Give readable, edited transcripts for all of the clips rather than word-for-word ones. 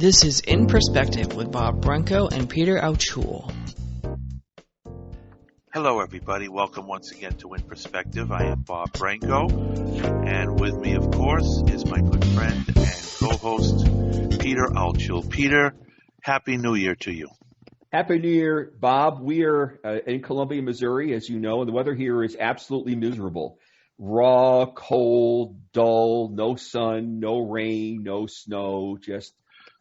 This is In Perspective with Bob Branco and Peter O'Toole. Hello, everybody. Welcome once again to In Perspective. I am Bob Branco, and with me, of course, is my good friend and co-host, Peter O'Toole. Peter, Happy New Year to you. Happy New Year, Bob. We are in Columbia, Missouri, as you know, and the weather here is absolutely miserable. Raw, cold, dull, no sun, no rain, no snow, just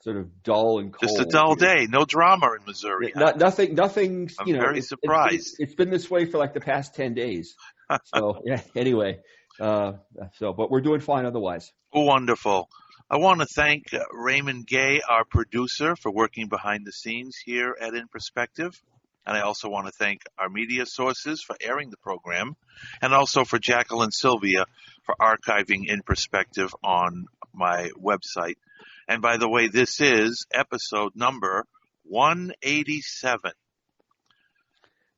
sort of dull and cold. Just a dull day. No drama in Missouri. Nothing. I'm very surprised. It's been this way for like the past 10 days. So, yeah, anyway. But we're doing fine otherwise. Wonderful. I want to thank Raymond Gay, our producer, for working behind the scenes here at In Perspective. And I also want to thank our media sources for airing the program, and also for Jacqueline Sylvia for archiving In Perspective on my website. And by the way, this is episode number 187.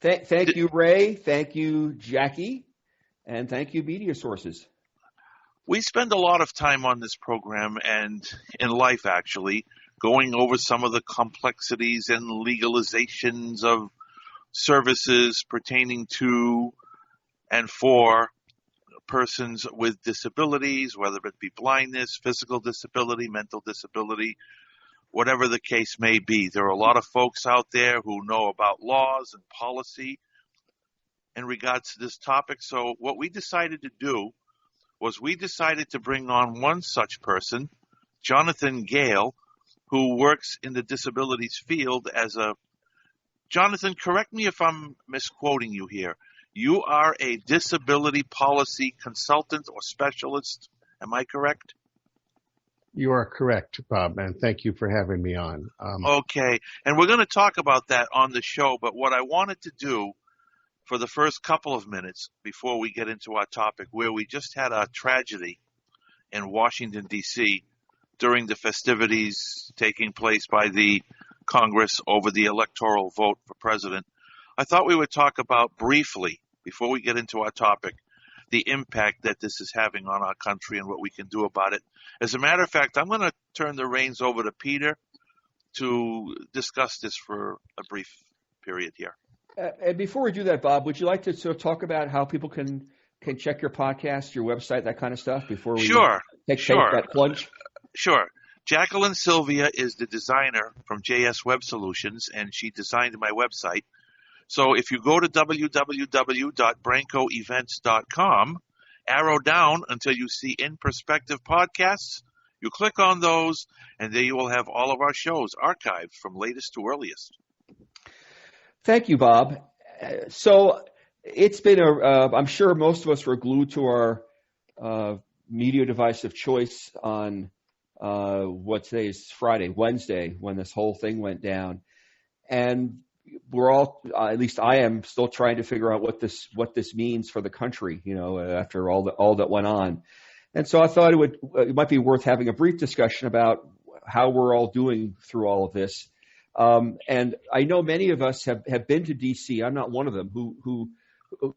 Thank you, Ray. Thank you, Jackie. And thank you, media sources. We spend a lot of time on this program and in life, actually, going over some of the complexities and legalizations of services pertaining to and for persons with disabilities, whether it be blindness, physical disability, mental disability, whatever the case may be. There are a lot of folks out there who know about laws and policy in regards to this topic. So what we decided to do was we decided to bring on one such person, Jonathan Gale, who works in the disabilities field as a, Jonathan, correct me if I'm misquoting you here. You are a disability policy consultant or specialist. Am I correct? You are correct, Bob, and thank you for having me on. Okay, and we're going to talk about that on the show, but what I wanted to do for the first couple of minutes before we get into our topic, where we just had a tragedy in Washington, D.C., during the festivities taking place by the Congress over the electoral vote for president, I thought we would talk about briefly, before we get into our topic, the impact that this is having on our country and what we can do about it. As a matter of fact, I'm going to turn the reins over to Peter to discuss this for a brief period here. And before we do that, Bob, would you like to sort of talk about how people can check your podcast, your website, that kind of stuff before we take that plunge? Sure. Jacqueline Sylvia is the designer from JS Web Solutions, and she designed my website. So if you go to www.brancoevents.com, arrow down until you see In Perspective podcasts, you click on those, and there you will have all of our shows archived from latest to earliest. Thank you, Bob. So it's been I'm sure most of us were glued to our media device of choice on what today is Friday, Wednesday, when this whole thing went down. And we're all, at least I am, still trying to figure out what this means for the country, after all that went on. And so I thought it might be worth having a brief discussion about how we're all doing through all of this. And I know many of us have been to D.C. I'm not one of them who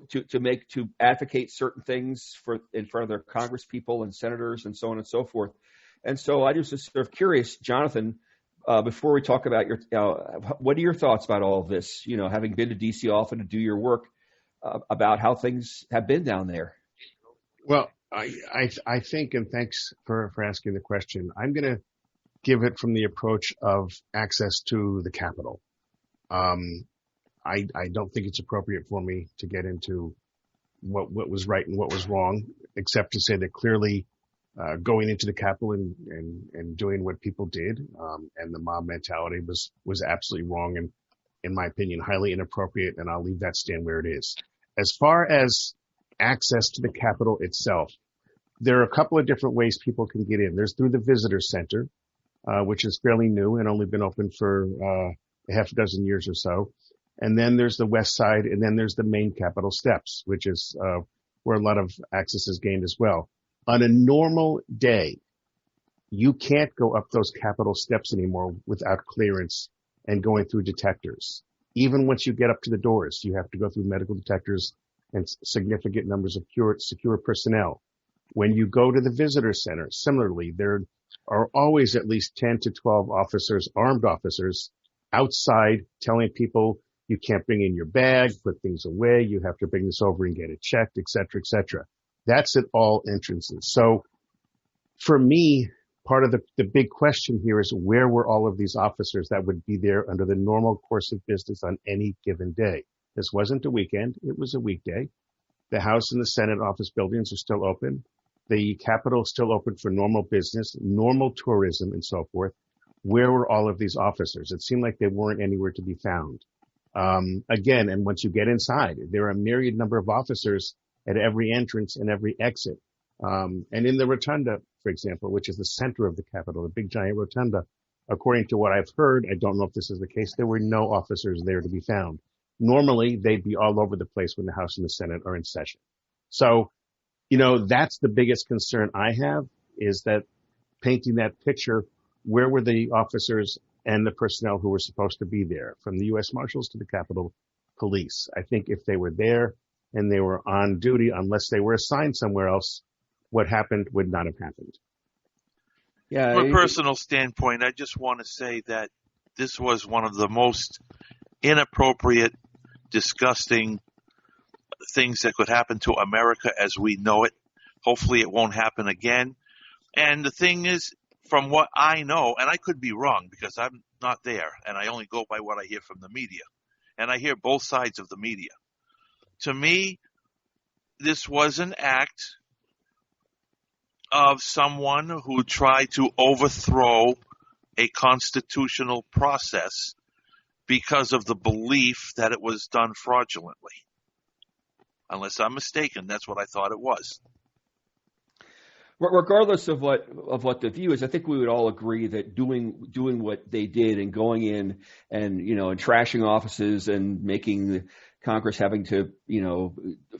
to advocate certain things in front of their Congress people and senators and so on and so forth. And so I just was sort of curious, Jonathan, before we talk about what are your thoughts about all of this? Having been to D.C. often to do your work, about how things have been down there. Well, I think, and thanks for asking the question, I'm going to give it from the approach of access to the Capitol. I don't think it's appropriate for me to get into what was right and what was wrong, except to say that clearly going into the Capitol and doing what people did, and the mob mentality was absolutely wrong and, in my opinion, highly inappropriate, and I'll leave that stand where it is. As far as access to the Capitol itself, there are a couple of different ways people can get in. There's through the Visitor Center, which is fairly new and only been open for a half a dozen years or so. And then there's the West Side, and then there's the main Capitol steps, which is where a lot of access is gained as well. On a normal day, you can't go up those Capitol steps anymore without clearance and going through detectors. Even once you get up to the doors, you have to go through medical detectors and significant numbers of secure personnel. When you go to the visitor center, similarly, there are always at least 10 to 12 officers, armed officers, outside telling people you can't bring in your bag, put things away, you have to bring this over and get it checked, et cetera, et cetera. That's at all entrances. So for me, part of the big question here is, where were all of these officers that would be there under the normal course of business on any given day? This wasn't a weekend. It was a weekday. The House and the Senate office buildings are still open. The Capitol is still open for normal business, normal tourism, and so forth. Where were all of these officers? It seemed like they weren't anywhere to be found. Again, and once you get inside, there are a myriad number of officers at every entrance and every exit. And in the rotunda, for example, which is the center of the Capitol, the big giant rotunda, according to what I've heard, I don't know if this is the case, there were no officers there to be found. Normally, they'd be all over the place when the House and the Senate are in session. So, that's the biggest concern I have, is that painting that picture, where were the officers and the personnel who were supposed to be there, from the U.S. Marshals to the Capitol Police? I think if they were there and they were on duty, unless they were assigned somewhere else, what happened would not have happened. Yeah. From a personal standpoint, I just want to say that this was one of the most inappropriate, disgusting things that could happen to America as we know it. Hopefully it won't happen again. And the thing is, from what I know, and I could be wrong because I'm not there and I only go by what I hear from the media, and I hear both sides of the media. To me, this was an act of someone who tried to overthrow a constitutional process because of the belief that it was done fraudulently. Unless I'm mistaken, that's what I thought it was. Regardless of what the view is, I think we would all agree that doing what they did and going in and and trashing offices and making the Congress having to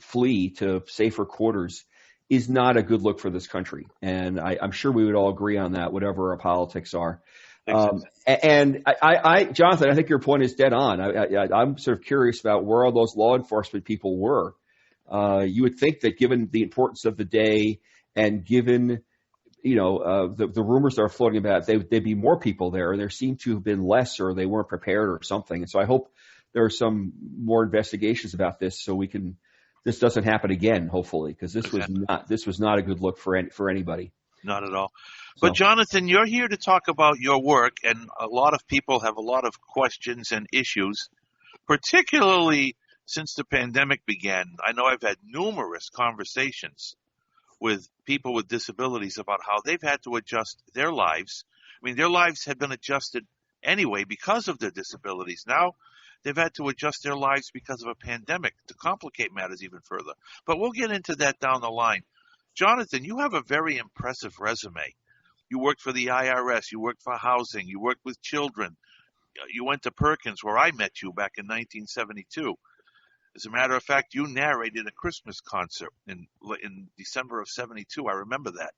flee to safer quarters is not a good look for this country. And I'm sure we would all agree on that, whatever our politics are. And Jonathan, I think your point is dead on. I'm sort of curious about where all those law enforcement people were. You would think that given the importance of the day and given, the rumors that are floating about, there'd be more people there. There seemed to have been less, or they weren't prepared or something. And so I hope there are some more investigations about this so this doesn't happen again, hopefully, because this was not a good look for anybody. Not at all. But Jonathan, you're here to talk about your work, and a lot of people have a lot of questions and issues, particularly since the pandemic began. I know I've had numerous conversations with people with disabilities about how they've had to adjust their lives. I mean, their lives had been adjusted anyway because of their disabilities. Now they've had to adjust their lives because of a pandemic to complicate matters even further. But we'll get into that down the line. Jonathan, you have a very impressive resume. You worked for the IRS. You worked for housing. You worked with children. You went to Perkins, where I met you back in 1972. As a matter of fact, you narrated a Christmas concert in December of 72. I remember that.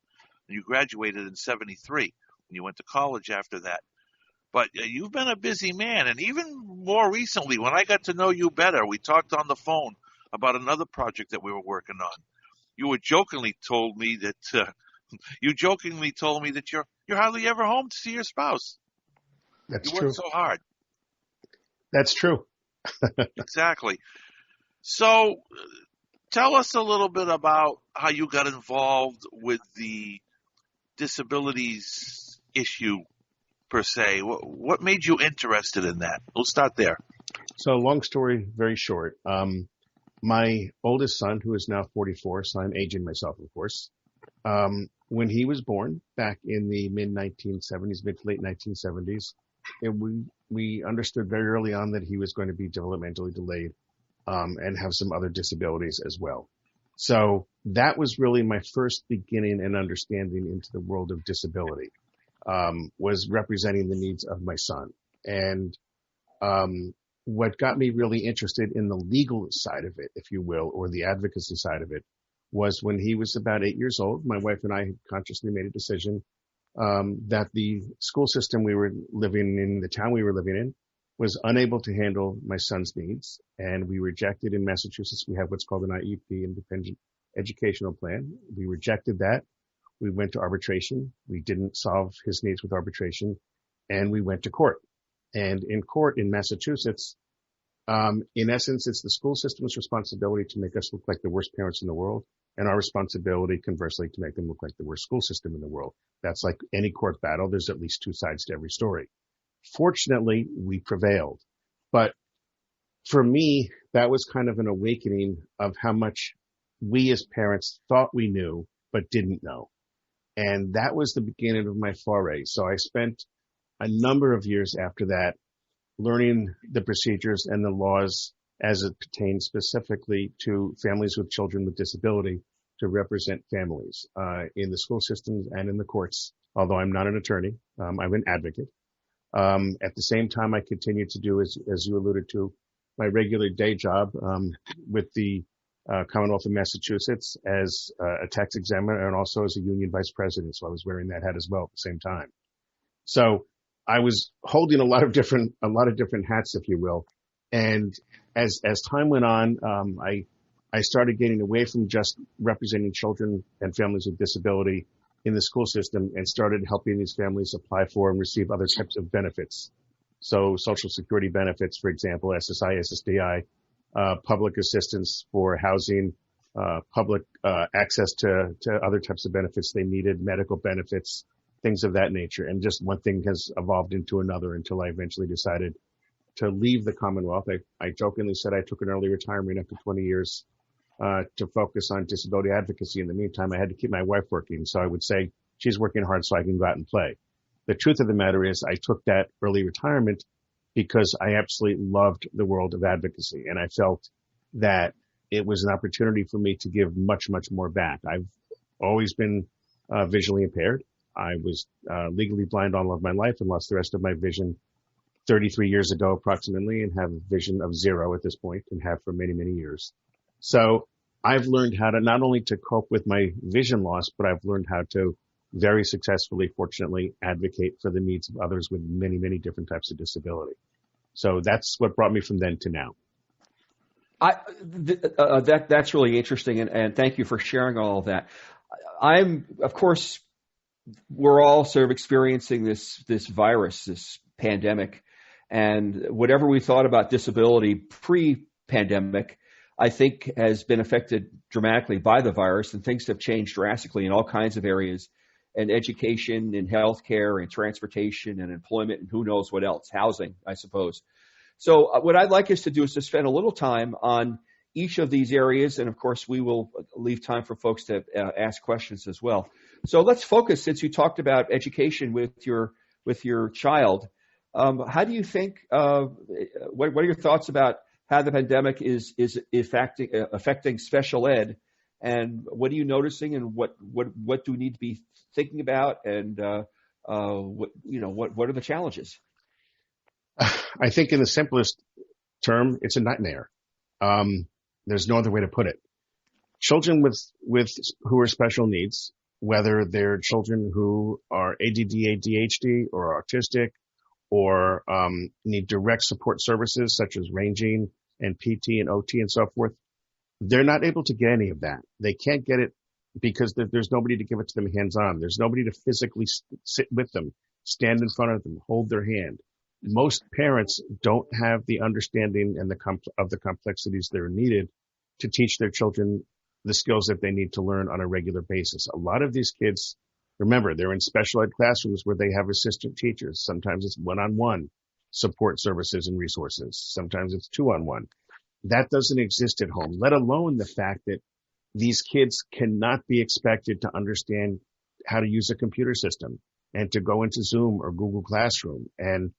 And you graduated in 73, and you went to college after that. But you've been a busy man. And even more recently, when I got to know you better, we talked on the phone about another project that we were working on. You jokingly told me that you're hardly ever home to see your spouse. That's true. You work so hard. That's true. Exactly. So tell us a little bit about how you got involved with the disabilities issue per se. What made you interested in that? We'll start there. So long story very short. My oldest son, who is now 44, so I'm aging myself, of course, when he was born back in the mid to late 1970s, we understood very early on that he was going to be developmentally delayed and have some other disabilities as well. So that was really my first beginning and understanding into the world of disability, was representing the needs of my son. And what got me really interested in the legal side of it, if you will, or the advocacy side of it, was when he was about 8 years old. My wife and I consciously made a decision that the school system we were living in, the town we were living in, was unable to handle my son's needs. And we rejected in Massachusetts, we have what's called an IEP, Independent Educational Plan. We rejected that. We went to arbitration. We didn't solve his needs with arbitration, and we went to court. And in court in Massachusetts, in essence, it's the school system's responsibility to make us look like the worst parents in the world, and our responsibility, conversely, to make them look like the worst school system in the world. That's like any court battle. There's at least two sides to every story. Fortunately, we prevailed. But for me, that was kind of an awakening of how much we as parents thought we knew, but didn't know. And that was the beginning of my foray. So I spent a number of years after that learning the procedures and the laws as it pertains specifically to families with children with disability to represent families in the school systems and in the courts. Although I'm not an attorney, I'm an advocate. At the same time, I continued to do, as you alluded to, my regular day job with the Commonwealth of Massachusetts as a tax examiner and also as a union vice president. So I was wearing that hat as well at the same time. So I was holding a lot of different hats, if you will. And as time went on, I started getting away from just representing children and families with disability in the school system and started helping these families apply for and receive other types of benefits. So Social Security benefits, for example, SSI, SSDI, public assistance for housing, public access to other types of benefits they needed, medical benefits, things of that nature. And just one thing has evolved into another until I eventually decided to leave the Commonwealth. I jokingly said I took an early retirement after 20 years to focus on disability advocacy. In the meantime, I had to keep my wife working. So I would say she's working hard so I can go out and play. The truth of the matter is I took that early retirement because I absolutely loved the world of advocacy. And I felt that it was an opportunity for me to give much, much more back. I've always been visually impaired. I was legally blind all of my life and lost the rest of my vision 33 years ago approximately, and have a vision of 0 at this point and have for many, many years. So I've learned how to not only to cope with my vision loss, but I've learned how to very successfully, fortunately, advocate for the needs of others with many, many different types of disability. So that's what brought me from then to now. That's really interesting, and thank you for sharing all of that. Of course, we're all sort of experiencing this virus, this pandemic, and whatever we thought about disability pre-pandemic, I think has been affected dramatically by the virus, and things have changed drastically in all kinds of areas, and education and healthcare and transportation and employment and who knows what else, housing, I suppose. So what I'd like us to do is to spend a little time on each of these areas, and of course we will leave time for folks to ask questions as well. So let's focus, since you talked about education with your child. How do you think? What are your thoughts about how the pandemic is affecting special ed, and what are you noticing, and what do we need to be thinking about, and what are the challenges? I think in the simplest term, it's a nightmare. There's no other way to put it. Children who are special needs, whether they're children who are ADD, ADHD, or autistic, or need direct support services such as ranging and PT and OT and so forth, they're not able to get any of that. They can't get it because there's nobody to give it to them hands-on. There's nobody to physically sit with them, stand in front of them, hold their hand. Most parents don't have the understanding and of the complexities that are needed to teach their children the skills that they need to learn on a regular basis. A lot of these kids, remember, they're in special ed classrooms where they have assistant teachers. Sometimes it's one-on-one support services and resources. Sometimes it's two-on-one. That doesn't exist at home, let alone the fact that these kids cannot be expected to understand how to use a computer system and to go into Zoom or Google Classroom and,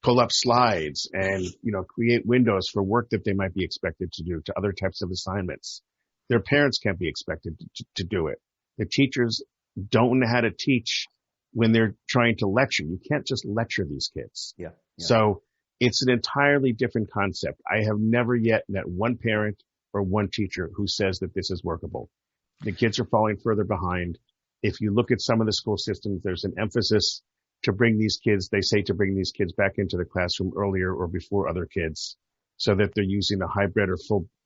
pull up slides and, create windows for work that they might be expected to do, to other types of assignments. Their parents can't be expected to do it. The teachers don't know how to teach when they're trying to lecture. You can't just lecture these kids. Yeah. So it's an entirely different concept. I have never yet met one parent or one teacher who says that this is workable. The kids are falling further behind. If you look at some of the school systems, there's an emphasis to bring these kids back into the classroom earlier or before other kids so that they're using a hybrid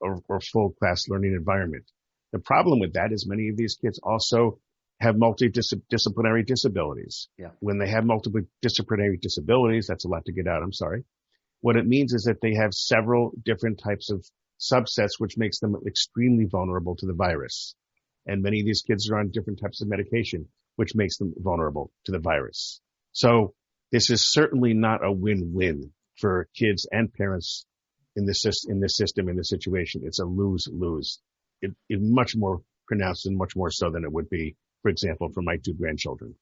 or full class learning environment. The problem with that is many of these kids also have multidisciplinary disabilities. Yeah. When they have multiple disciplinary disabilities, that's a lot to get out, I'm sorry. What it means is that they have several different types of subsets, which makes them extremely vulnerable to the virus. And many of these kids are on different types of medication, which makes them vulnerable to the virus. So this is certainly not a win-win for kids and parents in this system, in this situation. It's a lose-lose. It's much more pronounced and much more so than it would be, for example, for my 2 grandchildren.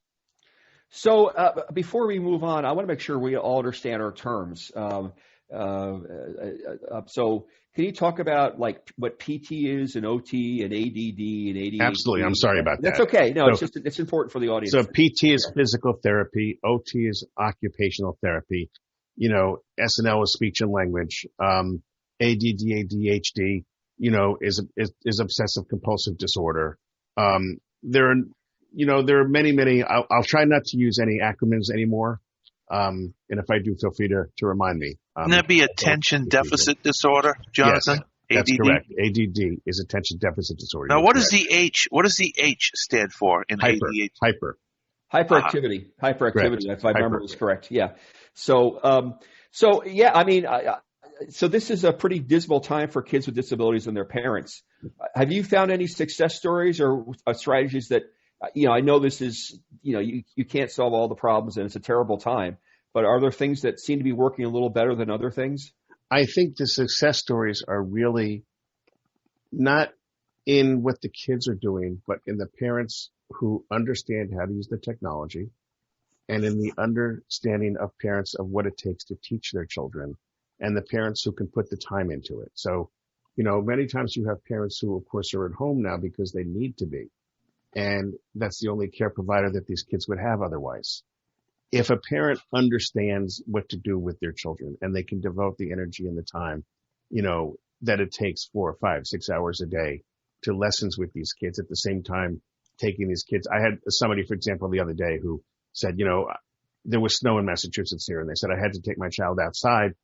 So before we move on, I want to make sure we all understand our terms. So can you talk about like what PT is and OT and ADD and ADHD? Absolutely. I'm sorry about that. That's okay. No, it's important for the audience. So PT is physical therapy. OT is occupational therapy. SNL is speech and language. ADD, ADHD, is obsessive compulsive disorder. There are many, I'll try not to use any acronyms anymore. And if I do, feel free to remind me. Can that be attention deficit disorder, Jonathan? Yes, that's ADD? correct. ADD is attention deficit disorder. Now, what does the H stand for in ADHD? Hyperactivity. Correct. If my memory is correct. Yeah. So yeah, I mean, so this is a pretty dismal time for kids with disabilities and their parents. Have you found any success stories or strategies that, I know this is, you can't solve all the problems and it's a terrible time, but are there things that seem to be working a little better than other things? I think the success stories are really not in what the kids are doing, but in the parents who understand how to use the technology and in the understanding of parents of what it takes to teach their children and the parents who can put the time into it. So, many times you have parents who, of course, are at home now because they need to be. And that's the only care provider that these kids would have otherwise. If a parent understands what to do with their children and they can devote the energy and the time, that it takes 4, 5, 6 hours a day to lessons with these kids at the same time taking these kids. I had somebody, for example, the other day who said, there was snow in Massachusetts here and they said I had to take my child outside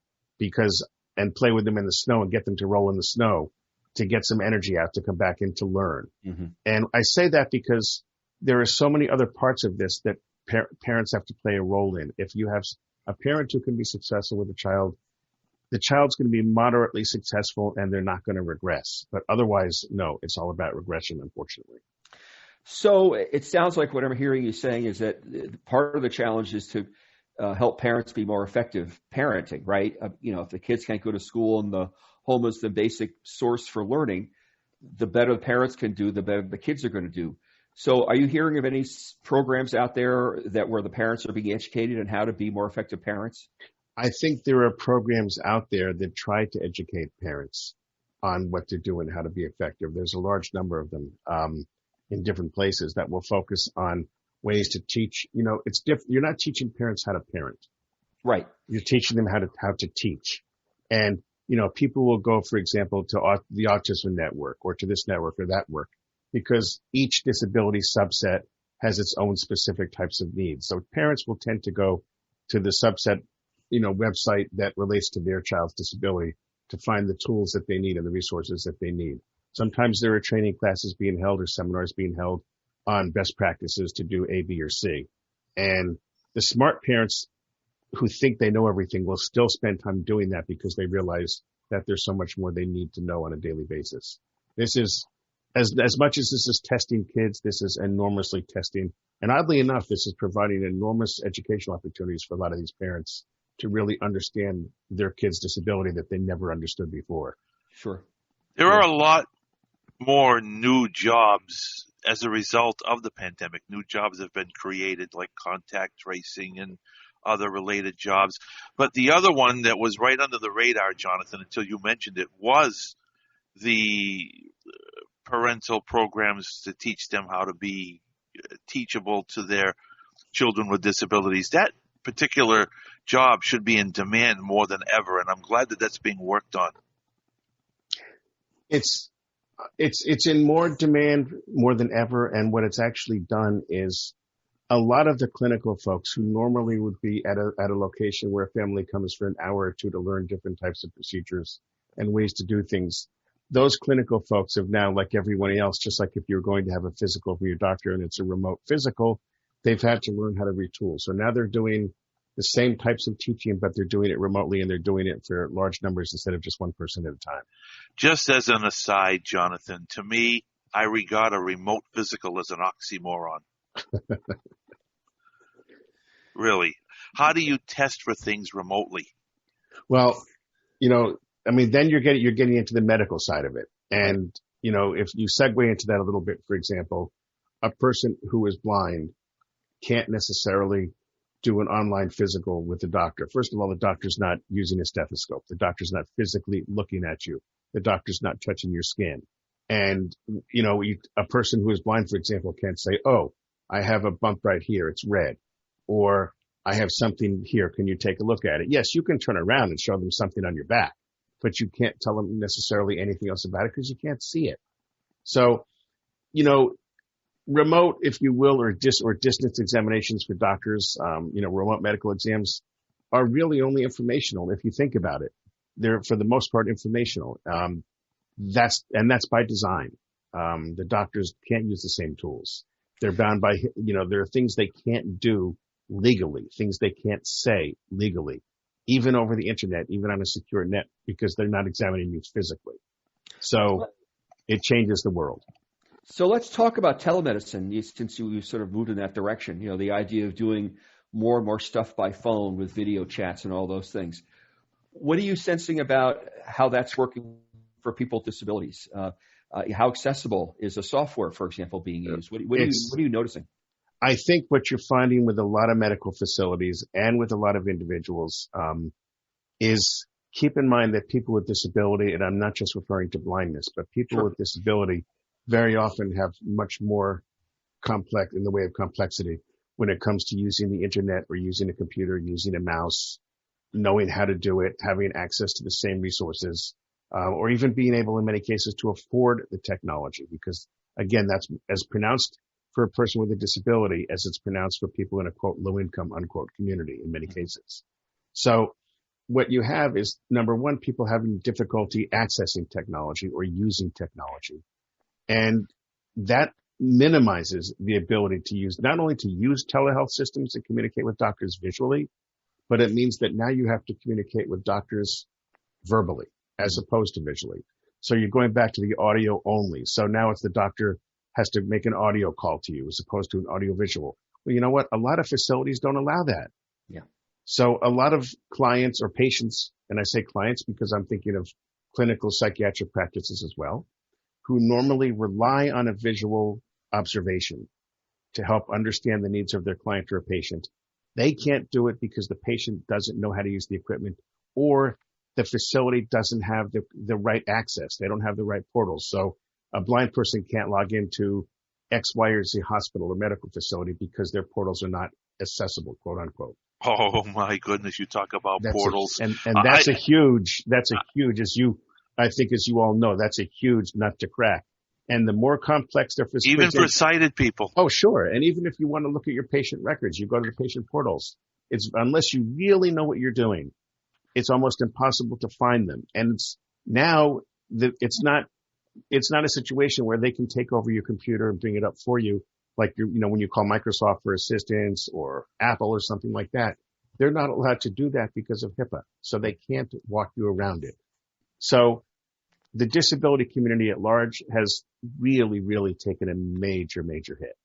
and play with them in the snow and get them to roll in the snow to get some energy out to come back in to learn. Mm-hmm. And I say that because there are so many other parts of this that parents have to play a role in. If you have a parent who can be successful with a child, the child's going to be moderately successful and they're not going to regress. But otherwise, no, it's all about regression, unfortunately. So it sounds like what I'm hearing you saying is that part of the challenge is to help parents be more effective parenting, right? If the kids can't go to school and the home is the basic source for learning, the better the parents can do, the better the kids are going to do. So are you hearing of any programs out there where the parents are being educated on how to be more effective parents? I think there are programs out there that try to educate parents on what to do and how to be effective. There's a large number of them in different places that will focus on ways to teach. It's different. You're not teaching parents how to parent. Right. You're teaching them how to teach. And, people will go, for example, to the Autism Network or to this network or that work because each disability subset has its own specific types of needs. So parents will tend to go to the subset, website that relates to their child's disability to find the tools that they need and the resources that they need. Sometimes there are training classes being held or seminars being held on best practices to do A, B, or C. And the smart parents who think they know everything will still spend time doing that because they realize that there's so much more they need to know on a daily basis. This is, as much as this is testing kids, this is enormously testing. And oddly enough, this is providing enormous educational opportunities for a lot of these parents to really understand their kids' disability that they never understood before. Sure. There are a lot more new jobs as a result of the pandemic. New jobs have been created like contact tracing and other related jobs. But the other one that was right under the radar, Jonathan, until you mentioned it, was the parental programs to teach them how to be teachable to their children with disabilities. That particular job should be in demand more than ever, and I'm glad that that's being worked on. It's in more demand more than ever, and what it's actually done is a lot of the clinical folks who normally would be at a location where a family comes for an hour or two to learn different types of procedures and ways to do things, those clinical folks have now, like everyone else, just like if you're going to have a physical from your doctor and it's a remote physical, they've had to learn how to retool. So now they're doing the same types of teaching, but they're doing it remotely, and they're doing it for large numbers instead of just one person at a time. Just as an aside, Jonathan, to me, I regard a remote physical as an oxymoron. Really. How do you test for things remotely? Well, then you're getting into the medical side of it. And, if you segue into that a little bit, for example, a person who is blind can't necessarily do an online physical with the doctor. First of all, the doctor's not using a stethoscope. The doctor's not physically looking at you. The doctor's not touching your skin. And, a person who is blind, for example, can't say, oh, I have a bump right here. It's red. Or I have something here. Can you take a look at it? Yes, you can turn around and show them something on your back, but you can't tell them necessarily anything else about it because you can't see it. So, remote, if you will, or distance examinations for doctors, remote medical exams are really only informational. If you think about it, they're for the most part informational. That's by design. The doctors can't use the same tools. They're bound by, there are things they can't do legally, things they can't say legally, even over the internet, even on a secure net, because they're not examining you physically. So it changes the world. So let's talk about telemedicine, since you sort of moved in that direction, the idea of doing more and more stuff by phone with video chats and all those things. What are you sensing about how that's working for people with disabilities? How accessible is the software, for example, being used? What are you noticing? I think what you're finding with a lot of medical facilities and with a lot of individuals is keep in mind that people with disability, and I'm not just referring to blindness, but people with disability very often have much more complex in the way of complexity when it comes to using the internet or using a computer, using a mouse, knowing how to do it, having access to the same resources, or even being able in many cases to afford the technology. Because again, that's as pronounced for a person with a disability as it's pronounced for people in a quote low income unquote community in many cases. So what you have is, number one, people having difficulty accessing technology or using technology. And that minimizes the ability to use, not only to use telehealth systems to communicate with doctors visually, but it means that now you have to communicate with doctors verbally as opposed to visually. So you're going back to the audio only. So now it's the doctor has to make an audio call to you as opposed to an audio visual. Well, you know what? A lot of facilities don't allow that. Yeah. So a lot of clients or patients, and I say clients because I'm thinking of clinical psychiatric practices as well, who normally rely on a visual observation to help understand the needs of their client or a patient. They can't do it because the patient doesn't know how to use the equipment, or the facility doesn't have the right access. They don't have the right portals. So a blind person can't log into X, Y, or Z hospital or medical facility because their portals are not accessible, quote unquote. Oh my goodness, you talk about portals. And that's a huge, as you all know, that's a huge nut to crack. And the more complex their facility, even for sighted people. Oh, sure. And even if you want to look at your patient records, you go to the patient portals. Unless you really know what you're doing, it's almost impossible to find them. And it's not a situation where they can take over your computer and bring it up for you. Like when you call Microsoft for assistance or Apple or something like that, they're not allowed to do that because of HIPAA. So they can't walk you around it. So the disability community at large has really, really taken a major, major hit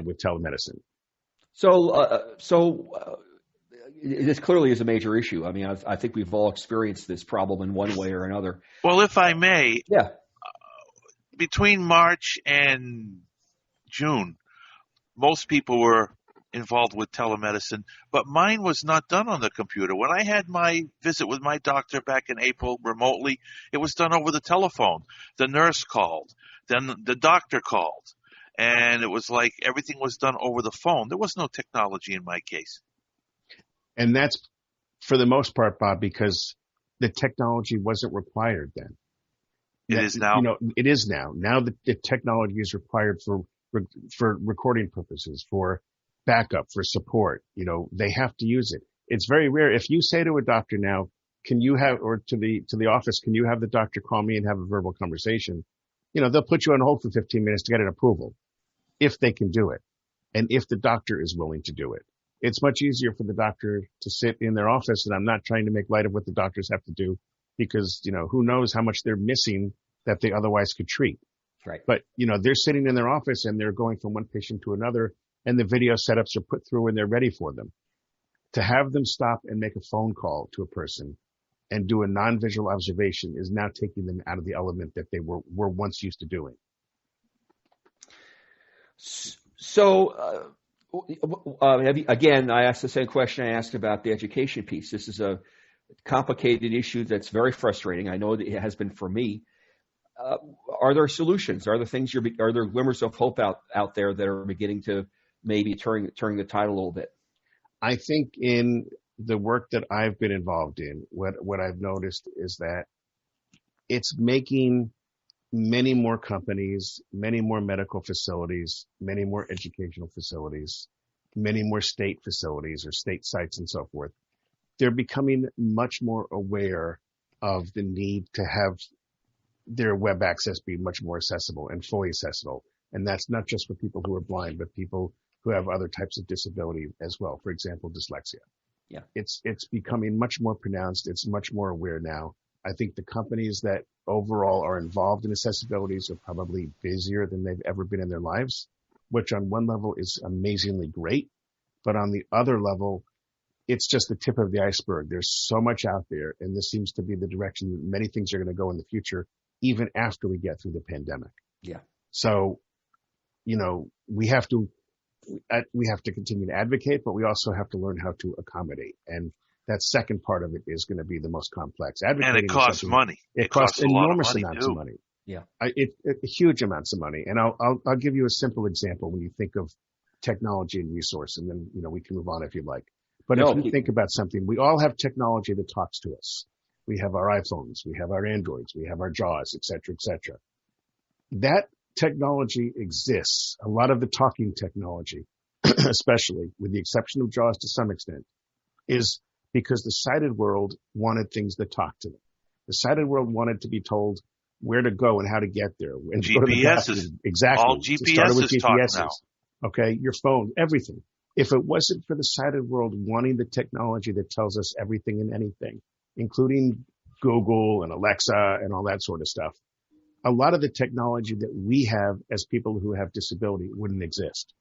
with telemedicine. So this clearly is a major issue. I mean, I think we've all experienced this problem in one way or another. Well, if I may, yeah, between March and June, most people were involved with telemedicine, but mine was not done on the computer. When I had my visit with my doctor back in April remotely, it was done over the telephone. The nurse called, then the doctor called, and it was like everything was done over the phone. There was no technology in my case. And that's for the most part, Bob, because the technology wasn't required then. It is now. It is now. Now the technology is required for recording purposes, for backup, for support. They have to use it. It's very rare. If you say to a doctor now, can you have, or to the office, can you have the doctor call me and have a verbal conversation? They'll put you on hold for 15 minutes to get an approval if they can do it. And if the doctor is willing to do it. It's much easier for the doctor to sit in their office, and I'm not trying to make light of what the doctors have to do because, who knows how much they're missing that they otherwise could treat. Right. But, they're sitting in their office and they're going from one patient to another and the video setups are put through and they're ready for them. To have them stop and make a phone call to a person and do a non-visual observation is now taking them out of the element that they were once used to doing. So, again, I asked the same question I asked about the education piece. This is a complicated issue that's very frustrating. I know that it has been for me. Are there solutions? Are there things are there glimmers of hope out there that are beginning to maybe turn the tide a little bit? I think in the work that I've been involved in, what I've noticed is that it's making many more companies, many more medical facilities, many more educational facilities, many more state facilities or state sites and so forth. They're becoming much more aware of the need to have their web access be much more accessible and fully accessible. And that's not just for people who are blind, but people who have other types of disability as well. For example, dyslexia. Yeah. It's becoming much more pronounced. It's much more aware now. I think the companies that overall are involved in accessibilities are probably busier than they've ever been in their lives, which on one level is amazingly great. But on the other level, it's just the tip of the iceberg. There's so much out there, and this seems to be the direction that many things are going to go in the future, even after we get through the pandemic. Yeah. So, we have to continue to advocate, but we also have to learn how to accommodate. And that second part of it is going to be the most complex. And it costs money. It costs enormous money amounts too. of money. Yeah. Huge amounts of money. And I'll give you a simple example when you think of technology and resource, and then, we can move on if you'd like. But if you think about something, we all have technology that talks to us. We have our iPhones, we have our Androids, we have our JAWS, et cetera, et cetera. That technology exists. A lot of the talking technology, especially with the exception of JAWS to some extent, is because the sighted world wanted things that talk to them. The sighted world wanted to be told where to go and how to get there. And GPSs. Exactly. All GPSs talk now. Okay, your phone, everything. If it wasn't for the sighted world wanting the technology that tells us everything and anything, including Google and Alexa and all that sort of stuff, a lot of the technology that we have as people who have disability wouldn't exist.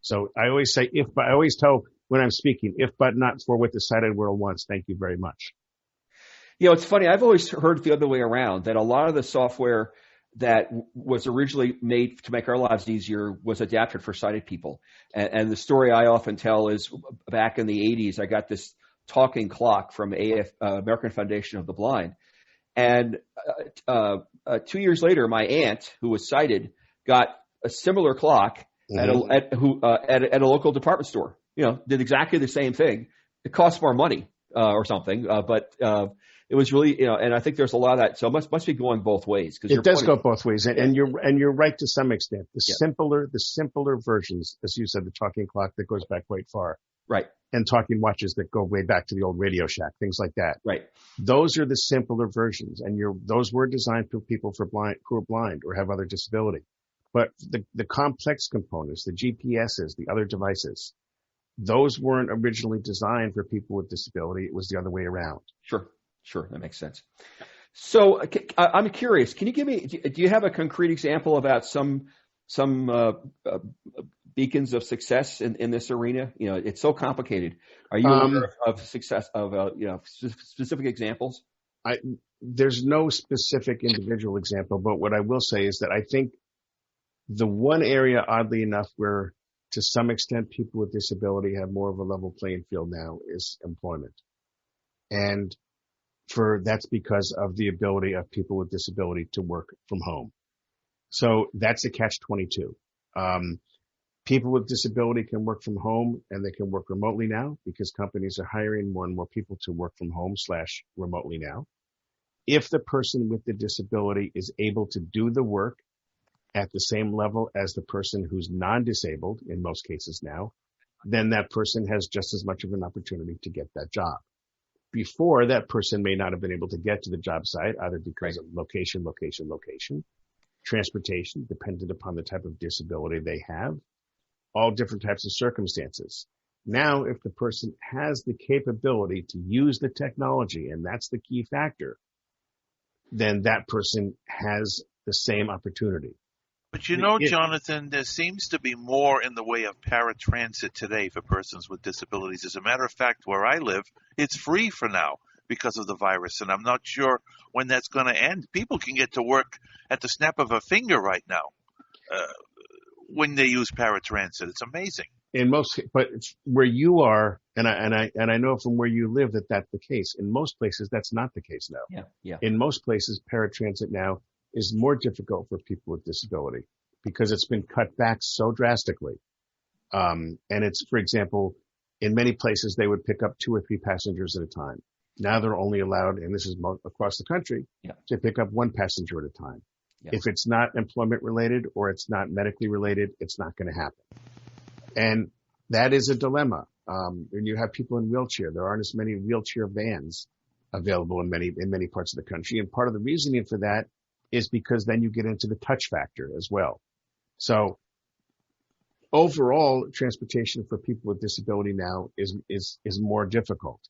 So I always say, I always tell when I'm speaking, if but not for what the sighted world wants, thank you very much. It's funny. I've always heard it the other way around, that a lot of the software that was originally made to make our lives easier was adapted for sighted people. And the story I often tell is back in the 80s, I got this talking clock from American Foundation of the Blind. And 2 years later, my aunt, who was sighted, got a similar clock at a local department store. Did exactly the same thing. It cost more money or something, but it was really, and I think there's a lot of that. So it must be going both ways. It does go both ways, and you're right to some extent. The simpler versions, as you said, the talking clock that goes back quite far, right, and talking watches that go way back to the old Radio Shack, things like that. Right. Those are the simpler versions, and those were designed for people who are blind or have other disability. But the complex components, the GPSs, the other devices, those weren't originally designed for people with disability. It was the other way around. Sure, that makes sense. So I'm curious. Can you give me? Do you have a concrete example about some beacons of success in this arena? It's so complicated. Are you aware of success of specific examples? There's no specific individual example, but what I will say is that I think the one area, oddly enough, where to some extent people with disability have more of a level playing field now is employment. And that's because of the ability of people with disability to work from home. So that's a catch-22. People with disability can work from home and they can work remotely now because companies are hiring more and more people to work from home / remotely now. If the person with the disability is able to do the work at the same level as the person who's non-disabled, in most cases now, then that person has just as much of an opportunity to get that job. before, that person may not have been able to get to the job site, either because Right. of location, transportation, dependent upon the type of disability they have, all different types of circumstances. Now, if the person has the capability to use the technology, and that's the key factor, then that person has the same opportunity. But Jonathan, there seems to be more in the way of paratransit today for persons with disabilities. As a matter of fact, where I live, it's free for now because of the virus, and I'm not sure when that's going to end. People can get to work at the snap of a finger right now when they use paratransit. It's amazing. But where you are, and I know from where you live that that's the case. In most places, that's not the case now. Yeah. In most places, paratransit now is more difficult for people with disability because it's been cut back so drastically. And it's, for example, in many places they would pick up 2 or 3 passengers at a time. Now they're only allowed, and this is across the country, to pick up 1 passenger at a time. Yeah. If it's not employment related or it's not medically related, it's not going to happen. And that is a dilemma. When you have people in wheelchair, there aren't as many wheelchair vans available in many parts of the country. And part of the reasoning for that is because then you get into the touch factor as well. So overall, transportation for people with disability now is more difficult.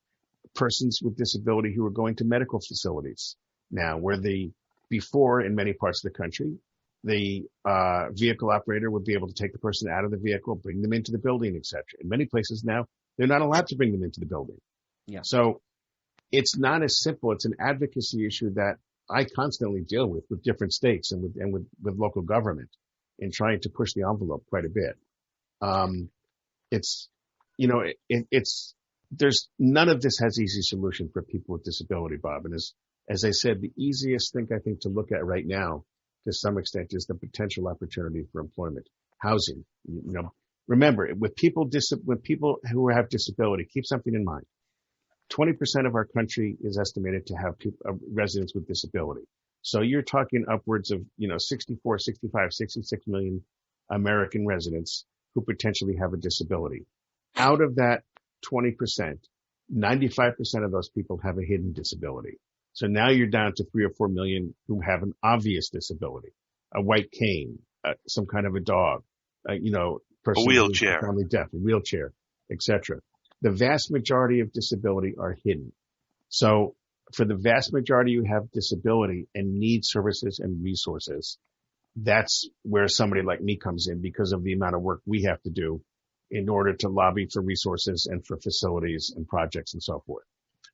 Persons with disability who are going to medical facilities now, where before in many parts of the country, the vehicle operator would be able to take the person out of the vehicle, bring them into the building, etc. In many places now, they're not allowed to bring them into the building. Yeah. So it's not as simple. It's an advocacy issue that I constantly deal with different states and with local government in trying to push the envelope quite a bit. There's none of this has easy solution for people with disability, Bob. And as I said, the easiest thing I think to look at right now, to some extent, is the potential opportunity for employment, housing. Remember, with people who have disability, keep something in mind. 20% of our country is estimated to have residents with disability. So you're talking upwards of 64, 65, 66 million American residents who potentially have a disability. Out of that 20%, 95% of those people have a hidden disability. So now you're down to 3 or 4 million who have an obvious disability, a white cane, some kind of a dog, person a wheelchair, who's profoundly deaf, a wheelchair, etc. The vast majority of disability are hidden. So for the vast majority who have disability and need services and resources, that's where somebody like me comes in because of the amount of work we have to do in order to lobby for resources and for facilities and projects and so forth.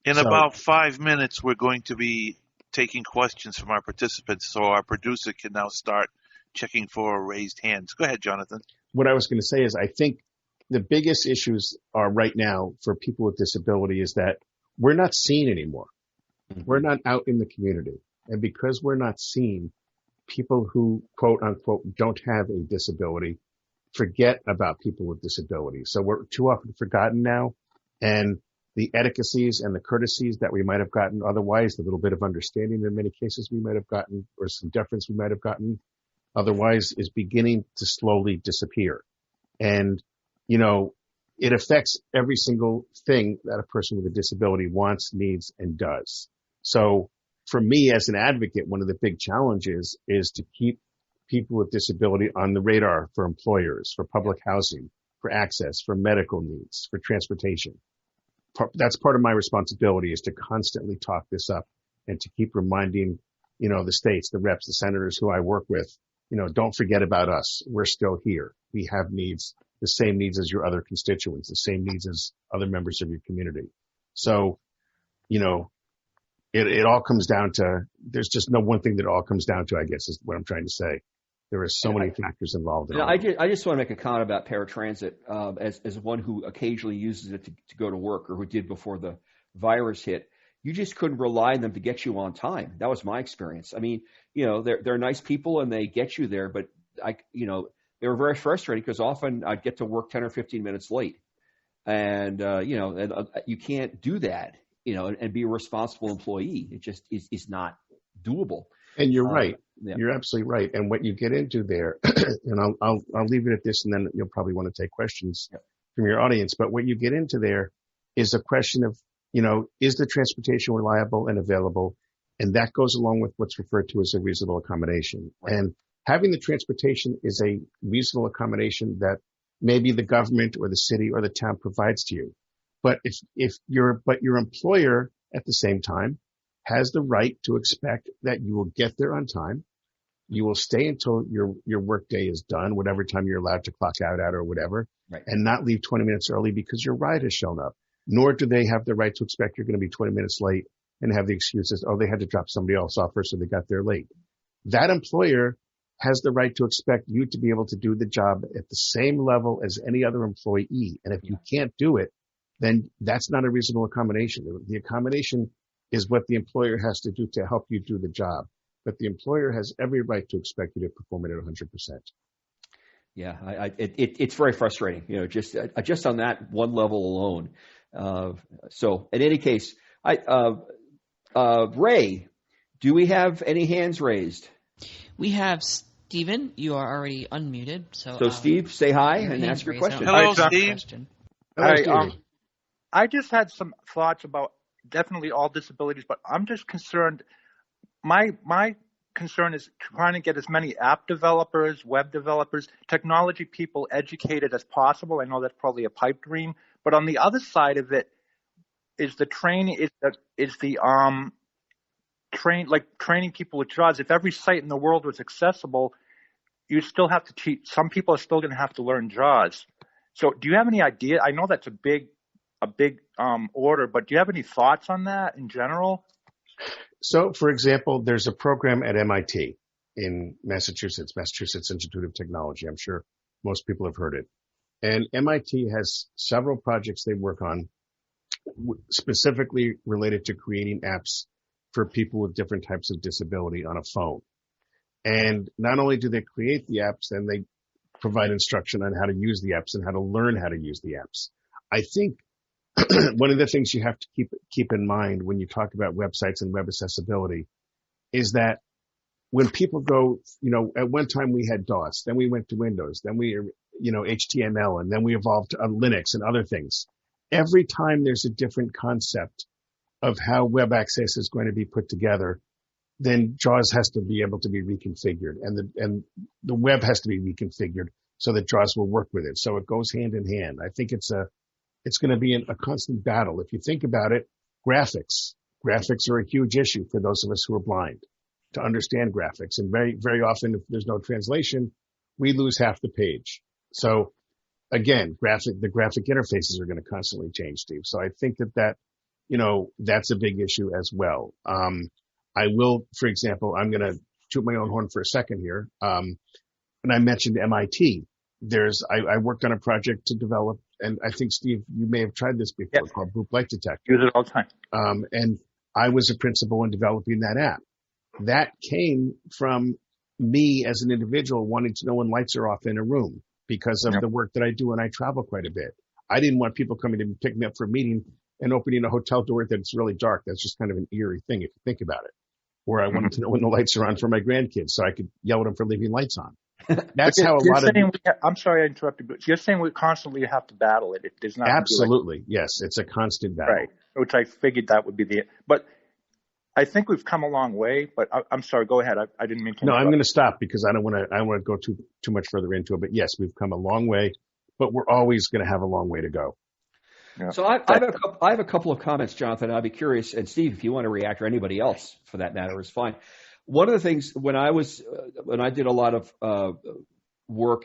In about 5 minutes, we're going to be taking questions from our participants, so our producer can now start checking for raised hands. Go ahead, Jonathan. What I was going to say is I think the biggest issues are right now for people with disability is that we're not seen anymore. Mm-hmm. We're not out in the community. And because we're not seen, people who, quote unquote, don't have a disability forget about people with disabilities. So we're too often forgotten now. And the advocacies and the courtesies that we might have gotten otherwise, the little bit of understanding in many cases we might have gotten, or some deference we might have gotten otherwise, is beginning to slowly disappear. And, it affects every single thing that a person with a disability wants, needs, and does. So for me as an advocate, one of the big challenges is to keep people with disability on the radar for employers, for public housing, for access, for medical needs, for transportation. That's part of my responsibility, is to constantly talk this up and to keep reminding, the states, the reps, the senators who I work with, don't forget about us. We're still here. We have needs, the same needs as your other constituents, the same needs as other members of your community. So, it all comes down to, there's just no one thing that it all comes down to, I guess, is what I'm trying to say. There are so many factors involved in it. I just want to make a comment about paratransit as one who occasionally uses it to go to work, or who did before the virus hit. You just couldn't rely on them to get you on time. That was my experience. I mean, they're nice people and they get you there, but they were very frustrating because often I'd get to work 10 or 15 minutes late, and you can't do that, and be a responsible employee. It just is not doable. And you're right. Yeah. You're absolutely right. And what you get into there, and I'll leave it at this, and then you'll probably want to take questions from your audience. But what you get into there is a question of is the transportation reliable and available? And that goes along with what's referred to as a reasonable accommodation. Right. And having the transportation is a reasonable accommodation that maybe the government or the city or the town provides to you. But your employer at the same time has the right to expect that you will get there on time. You will stay until your work day is done, whatever time you're allowed to clock out at or whatever, right, and not leave 20 minutes early because your ride has shown up. Nor do they have the right to expect you're going to be 20 minutes late and have the excuses, oh, they had to drop somebody else off first, so they got there late. That employer has the right to expect you to be able to do the job at the same level as any other employee. And if you can't do it, then that's not a reasonable accommodation. The accommodation is what the employer has to do to help you do the job. But the employer has every right to expect you to perform it at 100%. Yeah, it's very frustrating, just on that one level alone. So in any case, Ray, do we have any hands raised? We have Stephen. You are already unmuted. So Steve, say hi and ask your question. Hello, Steve. Hi, I just had some thoughts about definitely all disabilities, but I'm just concerned. My concern is trying to get as many app developers, web developers, technology people educated as possible. I know that's probably a pipe dream, but on the other side of it is the training, training people with JAWS. If every site in the world was accessible, you still have to teach. Some people are still going to have to learn JAWS. So do you have any idea? I know that's a big order, but do you have any thoughts on that in general? So, for example, there's a program at MIT in Massachusetts Institute of Technology. I'm sure most people have heard it. And MIT has several projects they work on specifically related to creating apps for people with different types of disability on a phone. And not only do they create the apps, then they provide instruction on how to use the apps and how to learn how to use the apps. I think one of the things you have to keep in mind when you talk about websites and web accessibility is that when people go, at one time we had DOS, then we went to Windows, then we, HTML, and then we evolved to Linux and other things. Every time there's a different concept of how web access is going to be put together, then JAWS has to be able to be reconfigured, and the web has to be reconfigured so that JAWS will work with it. So it goes hand in hand. I think it's going to be a constant battle. If you think about it, graphics are a huge issue for those of us who are blind to understand graphics. And very, very often, if there's no translation, we lose half the page. So again, the graphic interfaces are going to constantly change, Steve. So I think that's a big issue as well. I will, for example, I'm going to toot my own horn for a second here. When I mentioned MIT, I worked on a project to develop, and I think, Steve, you may have tried this before, called Boop Light Detector. Use it all the time. And I was a principal in developing that app. That came from me as an individual wanting to know when lights are off in a room because of the work that I do, and I travel quite a bit. I didn't want people coming to pick me up for a meeting and opening a hotel door that's really dark. That's just kind of an eerie thing if you think about it. Or I wanted to know when the lights are on for my grandkids so I could yell at them for leaving lights on. That's how a lot of. I'm sorry I interrupted, but you're saying we constantly have to battle it. It does not. Absolutely, yes, it's a constant battle. Right, which I figured that would be but I think we've come a long way. But I'm sorry, go ahead. I didn't mean to. No, I'm going to stop because I don't want to go too much further into it. But yes, we've come a long way, but we're always going to have a long way to go. Yeah. So I have a couple of comments, Jonathan. I'd be curious, and Steve, if you want to react, or anybody else for that matter, is fine. One of the things when I did a lot of work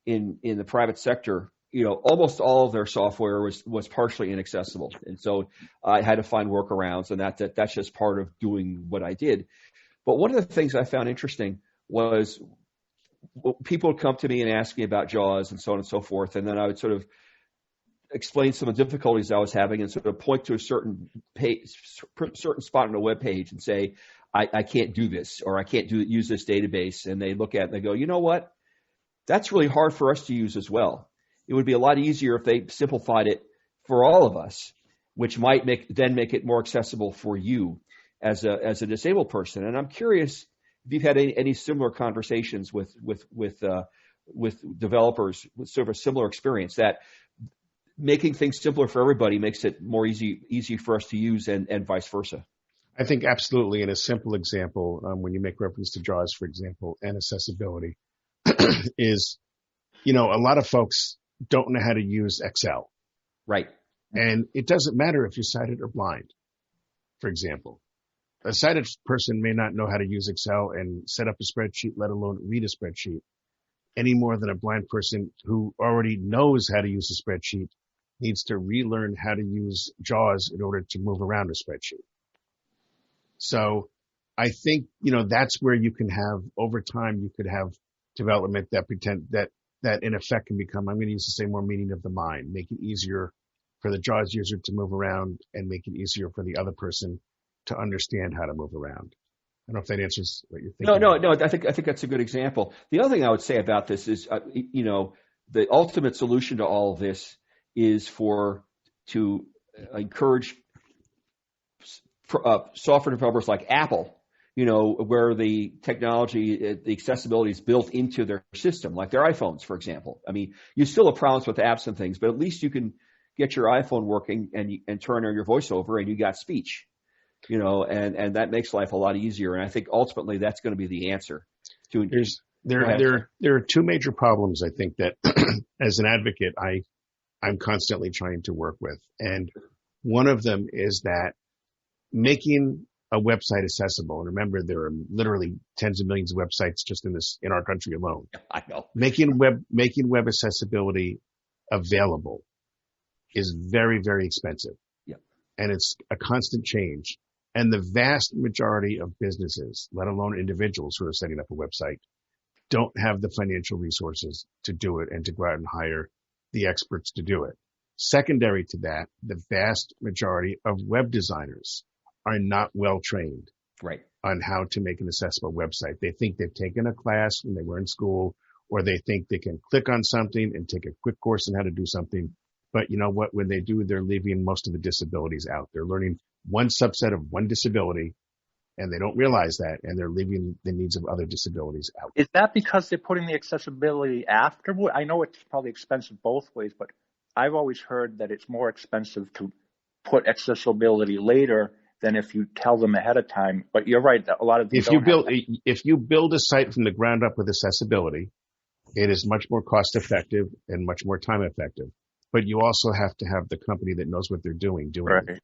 in the private sector, almost all of their software was partially inaccessible, and so I had to find workarounds, and that's just part of doing what I did. But one of the things I found interesting was people would come to me and ask me about JAWS and so on and so forth, and then I would sort of explain some of the difficulties I was having and sort of point to a certain spot on a web page and say, I can't do this, or I can't use this database. And they look at it and they go, you know what? That's really hard for us to use as well. It would be a lot easier if they simplified it for all of us, which might make it more accessible for you as a disabled person. And I'm curious if you've had any similar conversations with developers with sort of a similar experience, that making things simpler for everybody makes it more easy for us to use and vice versa. I think absolutely. In a simple example, when you make reference to JAWS, for example, and accessibility is, a lot of folks don't know how to use Excel. Right. And it doesn't matter if you're sighted or blind, for example. A sighted person may not know how to use Excel and set up a spreadsheet, let alone read a spreadsheet, any more than a blind person who already knows how to use a spreadsheet needs to relearn how to use JAWS in order to move around a spreadsheet. So I think, that's where you can have, over time, you could have development that in effect can become, I'm going to use the same more meaning of the mind, make it easier for the JAWS user to move around and make it easier for the other person to understand how to move around. I don't know if that answers what you're thinking. No. I think that's a good example. The other thing I would say about this is, the ultimate solution to all of this is to encourage software developers like Apple, where the technology, the accessibility is built into their system, like their iPhones, for example. I mean, you still have problems with apps and things, but at least you can get your iPhone working and turn on your voiceover and you got speech, and that makes life a lot easier. And I think ultimately that's going to be the answer. There are two major problems, I think, that as an advocate, I'm constantly trying to work with. And one of them is that making a website accessible, and remember, there are literally tens of millions of websites just in our country alone. I know. Making web accessibility available is very, very expensive. Yeah. And it's a constant change. And the vast majority of businesses, let alone individuals who are setting up a website, don't have the financial resources to do it and to go out and hire the experts to do it. Secondary to that, the vast majority of web designers are not well trained on how to make an accessible website. They think they've taken a class when they were in school, or they think they can click on something and take a quick course on how to do something. But you know what? When they do, they're leaving most of the disabilities out. They're learning one subset of one disability, and they don't realize that, and they're leaving the needs of other disabilities out. Is that because they're putting the accessibility afterward? I know it's probably expensive both ways, but I've always heard that it's more expensive to put accessibility later than if you tell them ahead of time. But you're right, a lot of them if you build a site from the ground up with accessibility, it is much more cost effective and much more time effective. But you also have to have the company that knows what they're doing it.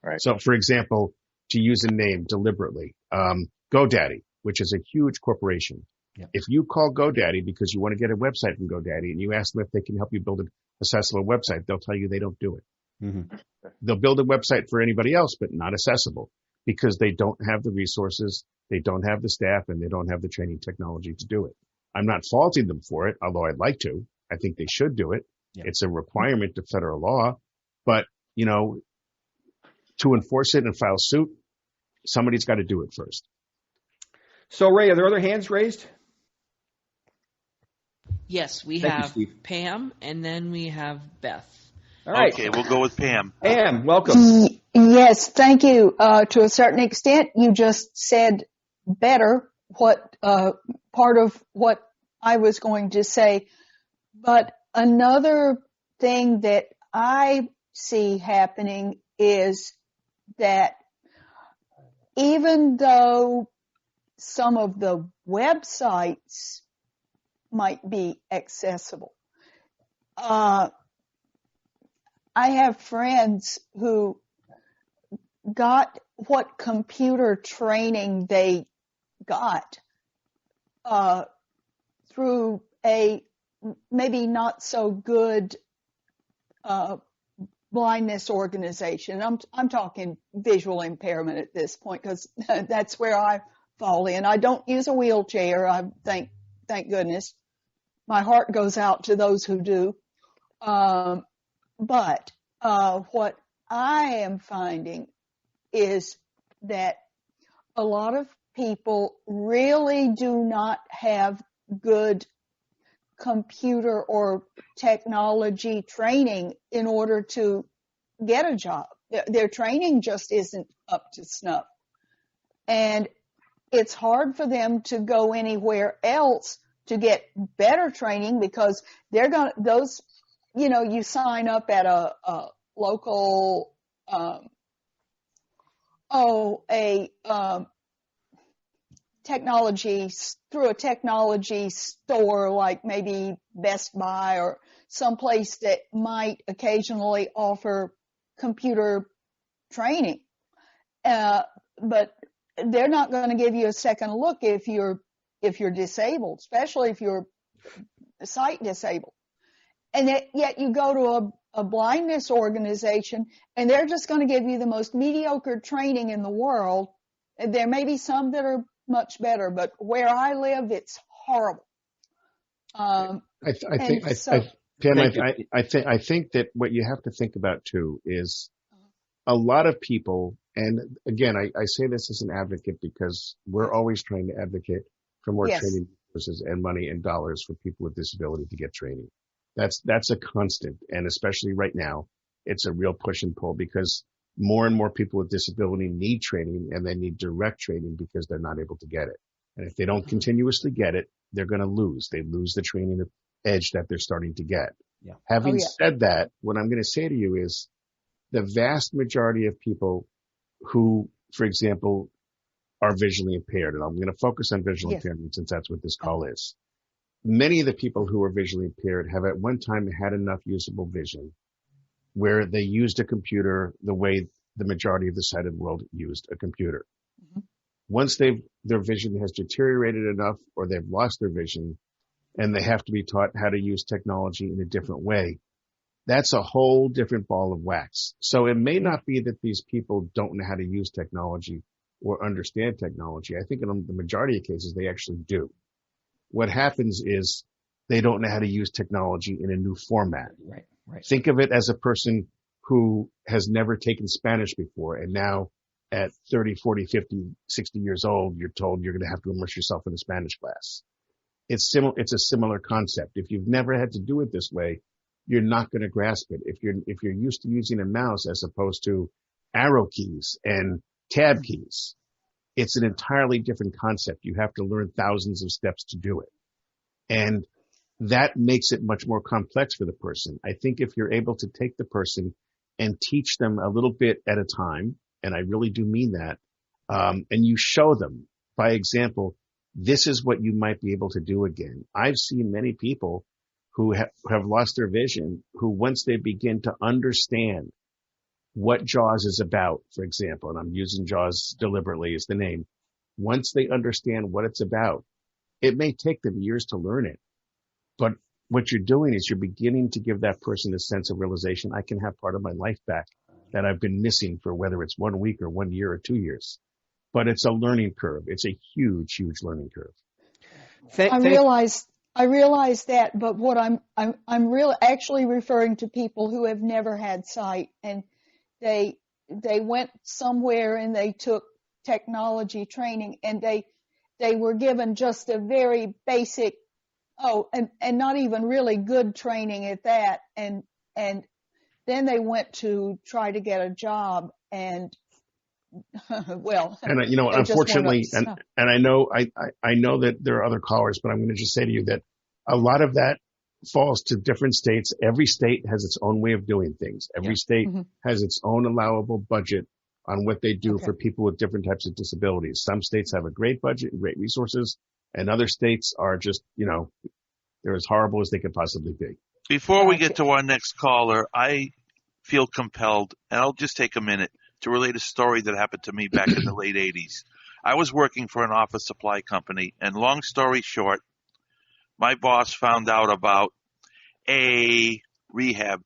Right. So, for example, to use a name deliberately, GoDaddy, which is a huge corporation. Yeah. If you call GoDaddy because you want to get a website from GoDaddy and you ask them if they can help you build an accessible website, they'll tell you they don't do it. Mm-hmm. They'll build a website for anybody else, but not accessible because they don't have the resources, they don't have the staff, and they don't have the training technology to do it. I'm not faulting them for it, although I'd like to. I think they should do it. Yeah. It's a requirement of federal law, but to enforce it and file suit, somebody's got to do it first. So, Ray, are there other hands raised? Yes, we Thank have you, Steve. Pam, and then we have Beth. All right. Okay, we'll go with Pam. Pam, welcome. Yes, thank you. To a certain extent, you just said better what part of what I was going to say. But another thing that I see happening is that even though some of the websites might be accessible, I have friends who got what computer training they got through a maybe not so good blindness organization. I'm talking visual impairment at this point because that's where I fall in. I don't use a wheelchair. I thank goodness. My heart goes out to those who do. But what I am finding is that a lot of people really do not have good computer or technology training in order to get a job. Their training just isn't up to snuff. And it's hard for them to go anywhere else to get better training because those you sign up at a local, through a technology store like maybe Best Buy or someplace that might occasionally offer computer training. But they're not going to give you a second look if you're disabled, especially if you're sight disabled. And yet you go to a blindness organization and they're just going to give you the most mediocre training in the world. There may be some that are much better, but where I live, it's horrible. Pam, I think that what you have to think about too is a lot of people, and again, I say this as an advocate because we're always trying to advocate for more training resources and money and dollars for people with disability to get training. That's a constant, and especially right now, it's a real push and pull because more and more people with disability need training, and they need direct training because they're not able to get it. And if they don't continuously get it, they're going to lose. They lose the training edge that they're starting to get. Yeah. Having said that, what I'm going to say to you is the vast majority of people who, for example, are visually impaired, and I'm going to focus on visual impairment since that's what this call is. Many of the people who are visually impaired have at one time had enough usable vision where they used a computer the way the majority of the sighted world used a computer. Mm-hmm. Once their vision has deteriorated enough or they've lost their vision and they have to be taught how to use technology in a different way, that's a whole different ball of wax. So it may not be that these people don't know how to use technology or understand technology. I think in the majority of cases, they actually do. What happens is they don't know how to use technology in a new format. Right. Think of it as a person who has never taken Spanish before, and now at 30, 40, 50, 60 years old, you're told you're going to have to immerse yourself in a Spanish class. It's a similar concept. If you've never had to do it this way, you're not going to grasp it. If you're used to using a mouse as opposed to arrow keys and tab keys, it's an entirely different concept. You have to learn thousands of steps to do it. And that makes it much more complex for the person. I think if you're able to take the person and teach them a little bit at a time, and I really do mean that, and you show them, by example, this is what you might be able to do again. I've seen many people who have lost their vision, who once they begin to understand what JAWS is about, for example, and I'm using JAWS deliberately as the name, once they understand what it's about, it may take them years to learn it. But what you're doing is you're beginning to give that person a sense of realization. I can have part of my life back that I've been missing for whether it's 1 week or 1 year or 2 years. But it's a learning curve. It's a huge, huge learning curve. I realize that, but what I'm really actually referring to people who have never had sight, and they went somewhere and they took technology training, and they were given just a very basic, and not even really good training at that, and then they went to try to get a job, and well, and unfortunately, and I know that there are other callers, but I'm going to just say to you that a lot of that falls to different states. Every state has its own way of doing things. Every state has its own allowable budget on what they do for people with different types of disabilities. Some states have a great budget and great resources, and other states are just, they're as horrible as they could possibly be. Before we get to our next caller, I feel compelled, and I'll just take a minute to relate a story that happened to me back in the late 80s. I was working for an office supply company, and long story short, my boss found out about a rehab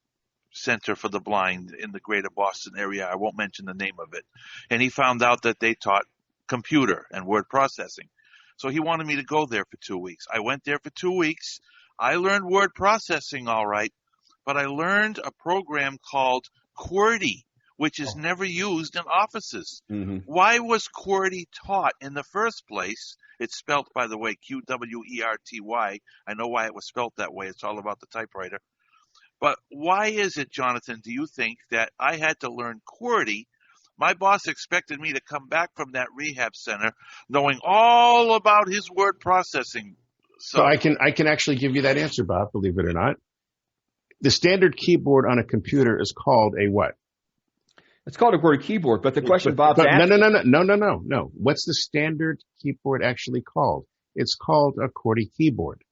center for the blind in the greater Boston area. I won't mention the name of it. And he found out that they taught computer and word processing. So he wanted me to go there for 2 weeks. I went there for 2 weeks. I learned word processing all right, but I learned a program called QWERTY, which is never used in offices. Mm-hmm. Why was QWERTY taught in the first place? It's spelt, by the way, QWERTY. I know why it was spelt that way. It's all about the typewriter. But why is it, Jonathan, do you think that I had to learn QWERTY? My boss expected me to come back from that rehab center knowing all about his word processing. So I can actually give you that answer, Bob, believe it or not. The standard keyboard on a computer is called a what? It's called a QWERTY keyboard, but the question Bob's asking... No. What's the standard keyboard actually called? It's called a QWERTY keyboard,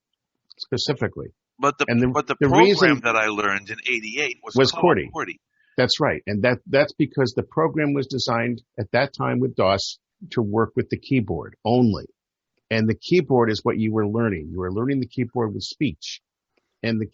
specifically. But the program reason that I learned in '88 was called QWERTY. That's right, and that's because the program was designed at that time with DOS to work with the keyboard only, and the keyboard is what you were learning. You were learning the keyboard with speech, and the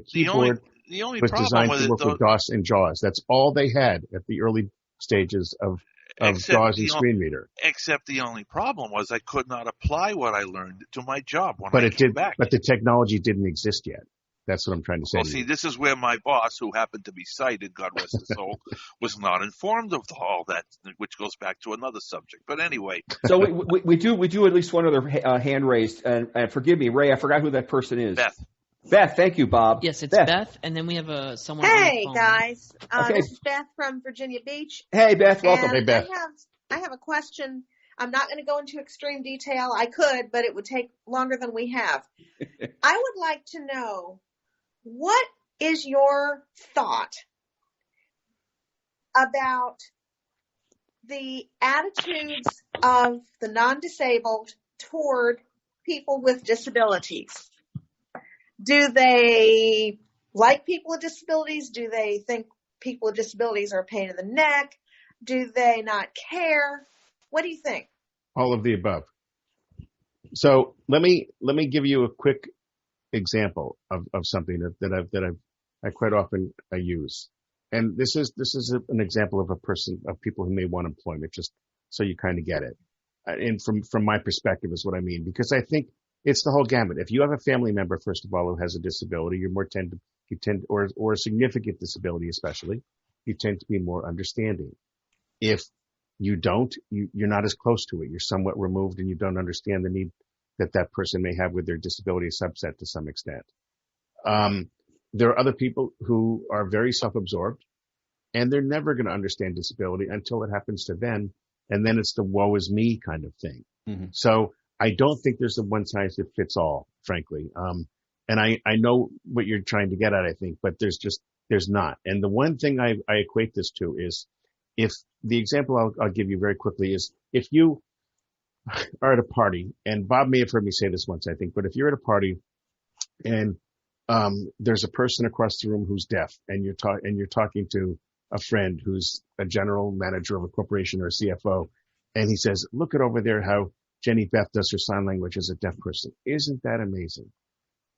keyboard was designed to work with DOS and JAWS. That's all they had at the early stages of JAWS and screen reader. Except the only problem was I could not apply what I learned to my job when I came back. But the technology didn't exist yet. That's what I'm trying to say. Well, see, this is where my boss, who happened to be sighted, God rest his soul, was not informed of all that, which goes back to another subject. But anyway. So we do at least one other hand raised, and forgive me, Ray, I forgot who that person is. Beth, thank you, Bob. Yes, it's Beth, and then we have someone. Hey, on the phone. guys. Okay. This is Beth from Virginia Beach. Hey, Beth, welcome. And hey, Beth. I have a question. I'm not going to go into extreme detail. I could, but it would take longer than we have. I would like to know, what is your thought about the attitudes of the non-disabled toward people with disabilities? Do they like people with disabilities? Do they think people with disabilities are a pain in the neck? Do they not care? What do you think? All of the above. So let me give you a quick example of something that I quite often use. And this is an example of people who may want employment, just so you kind of get it. And from my perspective is what I mean, because I think it's the whole gamut. If you have a family member, first of all, who has a disability, or a significant disability especially, you tend to be more understanding. If you don't, you're not as close to it. You're somewhat removed and you don't understand the need that person may have with their disability subset to some extent. There are other people who are very self-absorbed and they're never going to understand disability until it happens to them. And then it's the woe is me kind of thing. Mm-hmm. So I don't think there's a one size that fits all, frankly. And I know what you're trying to get at, I think, but there's not. And the one thing I equate this to is, if the example I'll give you very quickly is, if you are at a party, and Bob may have heard me say this once, I think, but if you're at a party and there's a person across the room who's deaf, and you're talking to a friend who's a general manager of a corporation or a CFO, and he says, "Look at over there how Jenny Beth does her sign language as a deaf person. Isn't that amazing?"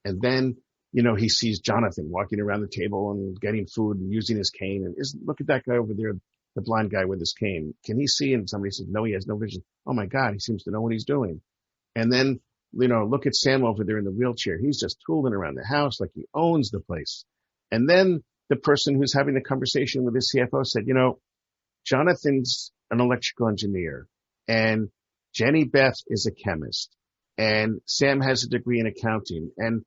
And then, he sees Jonathan walking around the table and getting food and using his cane, and look at that guy over there, the blind guy with his cane. Can he see? And somebody says, "No, he has no vision." Oh my God, he seems to know what he's doing. And then, look at Sam over there in the wheelchair. He's just tooling around the house like he owns the place. And then the person who's having the conversation with his CFO said, Jonathan's an electrical engineer, and Jenny Beth is a chemist, and Sam has a degree in accounting. And,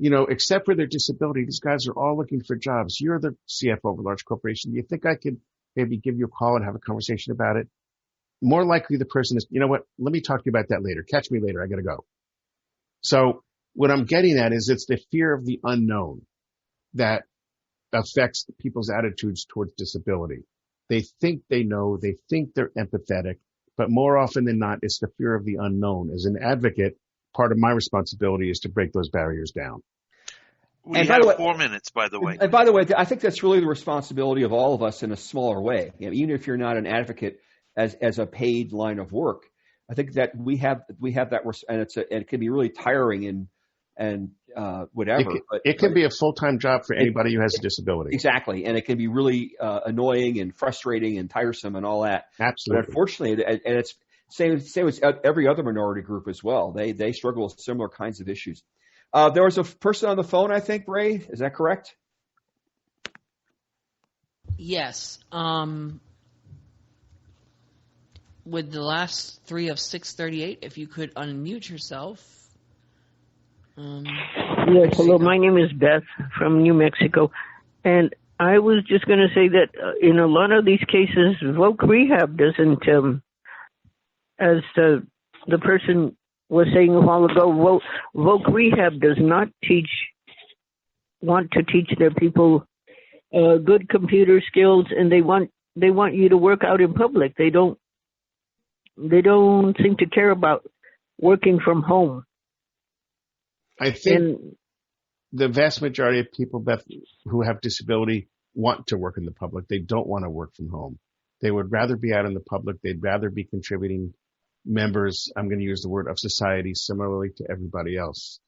except for their disability, these guys are all looking for jobs. You're the CFO of a large corporation. Do you think I could maybe give you a call and have a conversation about it? More likely the person is, you know what, let me talk to you about that later. Catch me later. I got to go. So what I'm getting at is, it's the fear of the unknown that affects people's attitudes towards disability. They think they know, they think they're empathetic, but more often than not, it's the fear of the unknown. As an advocate, part of my responsibility is to break those barriers down. We have 4 minutes, by the way. And by the way, I think that's really the responsibility of all of us in a smaller way. Even if you're not an advocate as a paid line of work, I think that we have that, and it can be really tiring and whatever. It can be a full-time job for anybody who has a disability. Exactly, and it can be really annoying and frustrating and tiresome and all that. Absolutely. But unfortunately, and it's same as every other minority group as well. They struggle with similar kinds of issues. There was a person on the phone, I think, Ray. Is that correct? Yes. With the last three of 638, if you could unmute yourself. Yes, hello. My name is Beth from New Mexico. And I was just going to say that in a lot of these cases, voc rehab doesn't, as the person was saying a while ago, voc rehab does not teach want to teach their people good computer skills, and they want you to work out in public. They don't seem to care about working from home. I think the vast majority of people, Beth, who have disability want to work in the public. They don't want to work from home. They would rather be out in the public. They'd rather be contributing members, I'm going to use the word, of society similarly to everybody else.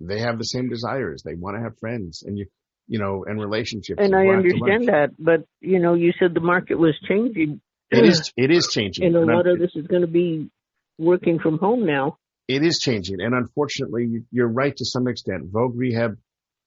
They have the same desires. They want to have friends and and relationships. And I understand that, but you said the market was changing. It is changing. And a lot of this is going to be working from home now. It is changing. And unfortunately, you're right to some extent. Vogue Rehab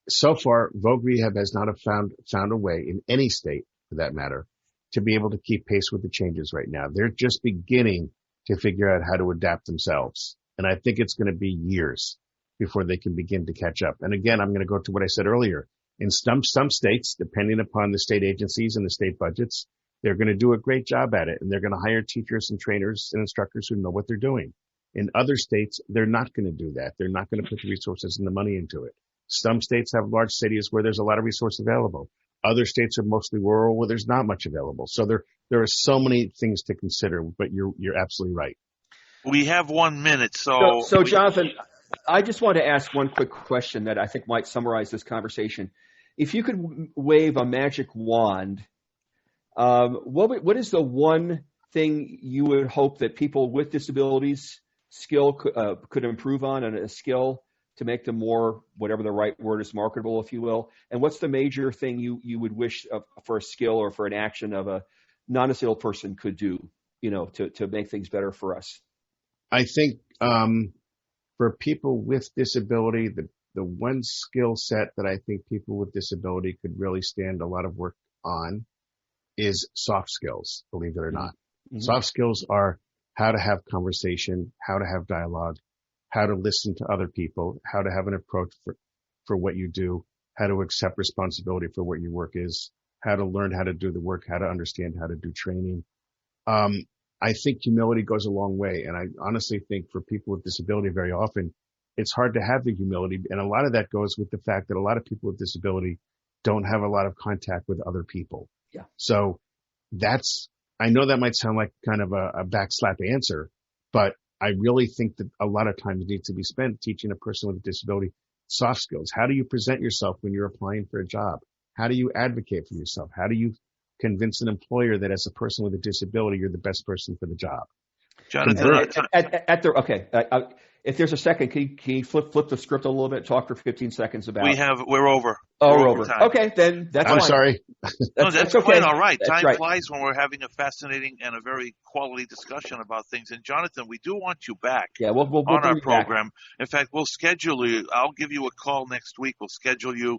has not found a way in any state, for that matter, to be able to keep pace with the changes right now. They're just beginning to figure out how to adapt themselves. And I think it's going to be years before they can begin to catch up. And again, I'm going to go to what I said earlier. In some states, depending upon the state agencies and the state budgets, they're going to do a great job at it. And they're going to hire teachers and trainers and instructors who know what they're doing. In other states, they're not going to do that. They're not going to put the resources and the money into it. Some states have large cities where there's a lot of resource available. Other states are mostly rural where there's not much available. So there are so many things to consider, but you're absolutely right. We have 1 minute. So Jonathan, I just want to ask one quick question that I think might summarize this conversation. If you could wave a magic wand, what is the one thing you would hope that people with disabilities skill could improve on, and a skill to make them more, whatever the right word is, marketable, if you will? And what's the major thing you would wish for a skill or for an action of a non-disabled person could do, to make things better for us? I think for people with disability, the one skill set that I think people with disability could really stand a lot of work on is soft skills, believe it or not. Mm-hmm. Soft skills are how to have conversation, how to have dialogue, how to listen to other people, how to have an approach for what you do, how to accept responsibility for what your work is, how to learn how to do the work, how to understand how to do training. I think humility goes a long way. And I honestly think for people with disability, very often it's hard to have the humility. And a lot of that goes with the fact that a lot of people with disability don't have a lot of contact with other people. Yeah. So I know that might sound like kind of a backslap answer, but I really think that a lot of time needs to be spent teaching a person with a disability soft skills. How do you present yourself when you're applying for a job? How do you advocate for yourself? How do you convince an employer that as a person with a disability, you're the best person for the job? Jonathan, if there's a second, can you flip the script a little bit? Talk for 15 seconds about. We're over. We're over. Time. Okay, then that's I'm fine. Sorry. That's okay. quite all right. That's Time right. flies when we're having a fascinating and a very quality discussion about things. And Jonathan, we do want you back we'll on our program. Back. In fact, we'll schedule you. I'll give you a call next week. We'll schedule you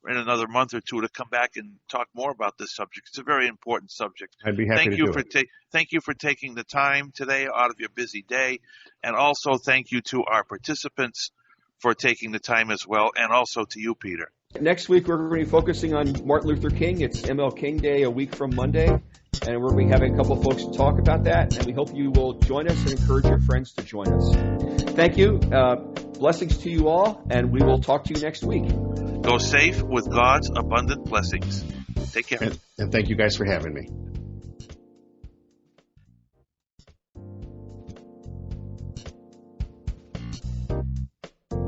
in another month or two to come back and talk more about this subject. It's a very important subject. I'd be happy to do it. Thank you for taking the time today out of your busy day. And also thank you to our participants for taking the time as well. And also to you, Peter. Next week, we're going to be focusing on Martin Luther King. It's ML King Day a week from Monday. And we're going to be having a couple of folks to talk about that. And we hope you will join us and encourage your friends to join us. Thank you. Blessings to you all. And we will talk to you next week. Go safe with God's abundant blessings. Take care. And thank you guys for having me.